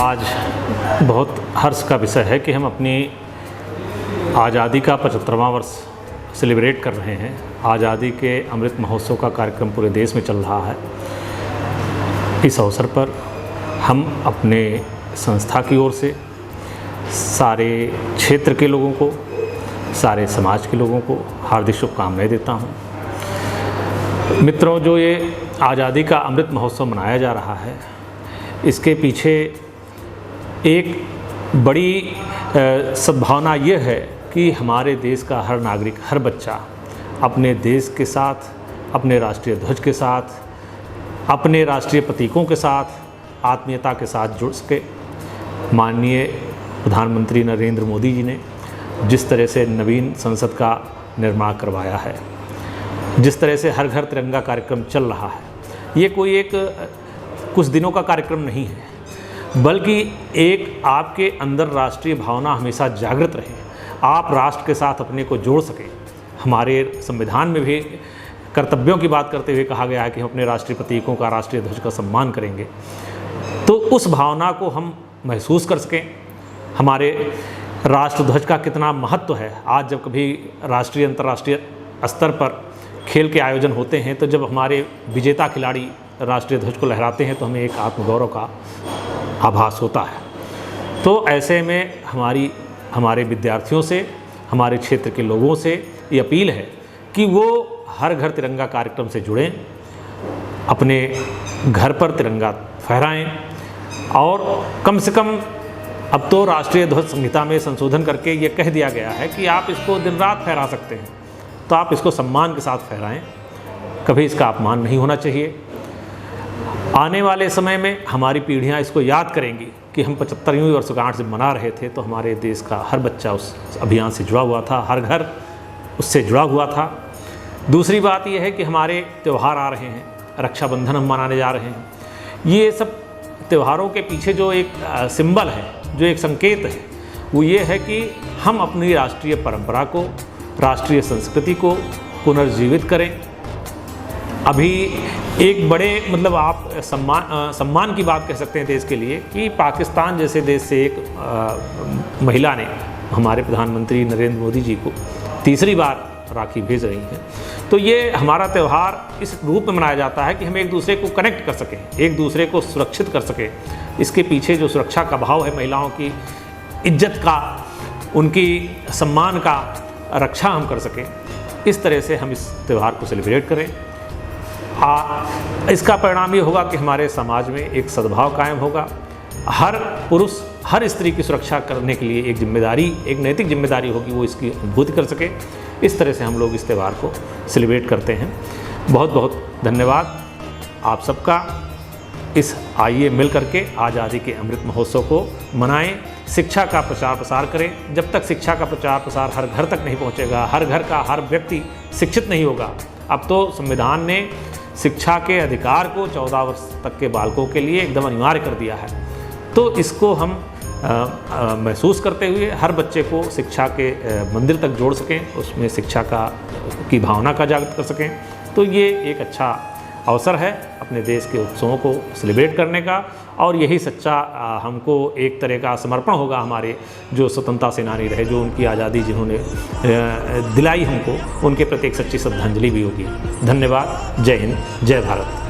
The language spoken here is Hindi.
आज बहुत हर्ष का विषय है कि हम अपनी आज़ादी का 75वां वर्ष सेलिब्रेट कर रहे हैं। आज़ादी के अमृत महोत्सव का कार्यक्रम पूरे देश में चल रहा है। इस अवसर पर हम अपने संस्था की ओर से सारे क्षेत्र के लोगों को, सारे समाज के लोगों को हार्दिक शुभकामनाएं देता हूं। मित्रों, जो ये आज़ादी का अमृत महोत्सव मनाया जा रहा है, इसके पीछे एक बड़ी सद्भावना ये है कि हमारे देश का हर नागरिक, हर बच्चा अपने देश के साथ, अपने राष्ट्रीय ध्वज के साथ, अपने राष्ट्रीय प्रतीकों के साथ आत्मीयता के साथ जुड़ सके। माननीय प्रधानमंत्री नरेंद्र मोदी जी ने जिस तरह से नवीन संसद का निर्माण करवाया है, जिस तरह से हर घर तिरंगा कार्यक्रम चल रहा है, ये कोई एक कुछ दिनों का कार्यक्रम नहीं है, बल्कि एक आपके अंदर राष्ट्रीय भावना हमेशा जागृत रहे, आप राष्ट्र के साथ अपने को जोड़ सकें। हमारे संविधान में भी कर्तव्यों की बात करते हुए कहा गया है कि हम अपने राष्ट्रीय प्रतीकों का, राष्ट्रीय ध्वज का सम्मान करेंगे। तो उस भावना को हम महसूस कर सकें। हमारे राष्ट्र ध्वज का कितना महत्व है। आज जब कभी राष्ट्रीय, अंतर्राष्ट्रीय स्तर पर खेल के आयोजन होते हैं, तो जब हमारे विजेता खिलाड़ी राष्ट्रीय ध्वज को लहराते हैं तो हमें एक आत्मगौरव का आभास होता है। तो ऐसे में हमारे विद्यार्थियों से, हमारे क्षेत्र के लोगों से ये अपील है कि वो हर घर तिरंगा कार्यक्रम से जुड़ें, अपने घर पर तिरंगा फहराएं और कम से कम अब तो राष्ट्रीय ध्वज संहिता में संशोधन करके ये कह दिया गया है कि आप इसको दिन रात फहरा सकते हैं, तो आप इसको सम्मान के साथ फहराएं। कभी इसका अपमान नहीं होना चाहिए। आने वाले समय में हमारी पीढ़ियां इसको याद करेंगी कि हम 75वीं वर्षगांठ जब मना रहे थे तो हमारे देश का हर बच्चा उस अभियान से जुड़ा हुआ था, हर घर उससे जुड़ा हुआ था। दूसरी बात यह है कि हमारे त्यौहार आ रहे हैं, रक्षाबंधन हम मनाने जा रहे हैं। ये सब त्योहारों के पीछे जो एक सिंबल है, जो एक संकेत है, वो ये है कि हम अपनी राष्ट्रीय परंपरा को, राष्ट्रीय संस्कृति को पुनर्जीवित करें। अभी एक बड़े आप सम्मान की बात कह सकते हैं देश के लिए कि पाकिस्तान जैसे देश से एक महिला ने हमारे प्रधानमंत्री नरेंद्र मोदी जी को तीसरी बार राखी भेज रही हैं। तो ये हमारा त्यौहार इस रूप में मनाया जाता है कि हम एक दूसरे को कनेक्ट कर सकें, एक दूसरे को सुरक्षित कर सकें। इसके पीछे जो सुरक्षा का भाव है, महिलाओं की इज्जत का, उनकी सम्मान का रक्षा हम कर सकें, इस तरह से हम इस त्यौहार को सेलिब्रेट करें। इसका परिणाम ये होगा कि हमारे समाज में एक सद्भाव कायम होगा। हर पुरुष, हर स्त्री की सुरक्षा करने के लिए एक जिम्मेदारी, एक नैतिक जिम्मेदारी होगी, वो इसकी अनुभूति कर सके। इस तरह से हम लोग इस त्यौहार को सेलिब्रेट करते हैं। बहुत बहुत धन्यवाद आप सबका। आइए मिल करके आज़ादी के अमृत महोत्सव को मनाएं, शिक्षा का प्रचार प्रसार करें। जब तक शिक्षा का प्रचार प्रसार हर घर तक नहीं पहुंचेगा, हर घर का हर व्यक्ति शिक्षित नहीं होगा। अब तो संविधान ने शिक्षा के अधिकार को 14 वर्ष तक के बालकों के लिए एकदम अनिवार्य कर दिया है। तो इसको हम महसूस करते हुए हर बच्चे को शिक्षा के मंदिर तक जोड़ सकें, उसमें शिक्षा की भावना का जागृत कर सकें। तो ये एक अच्छा अवसर है अपने देश के उत्सवों को सेलिब्रेट करने का, और यही सच्चा हमको एक तरह का समर्पण होगा हमारे जो स्वतंत्रता सेनानी रहे, जो उनकी आज़ादी जिन्होंने दिलाई हमको, उनके प्रति एक सच्ची श्रद्धांजलि भी होगी। धन्यवाद। जय हिंद, जय भारत।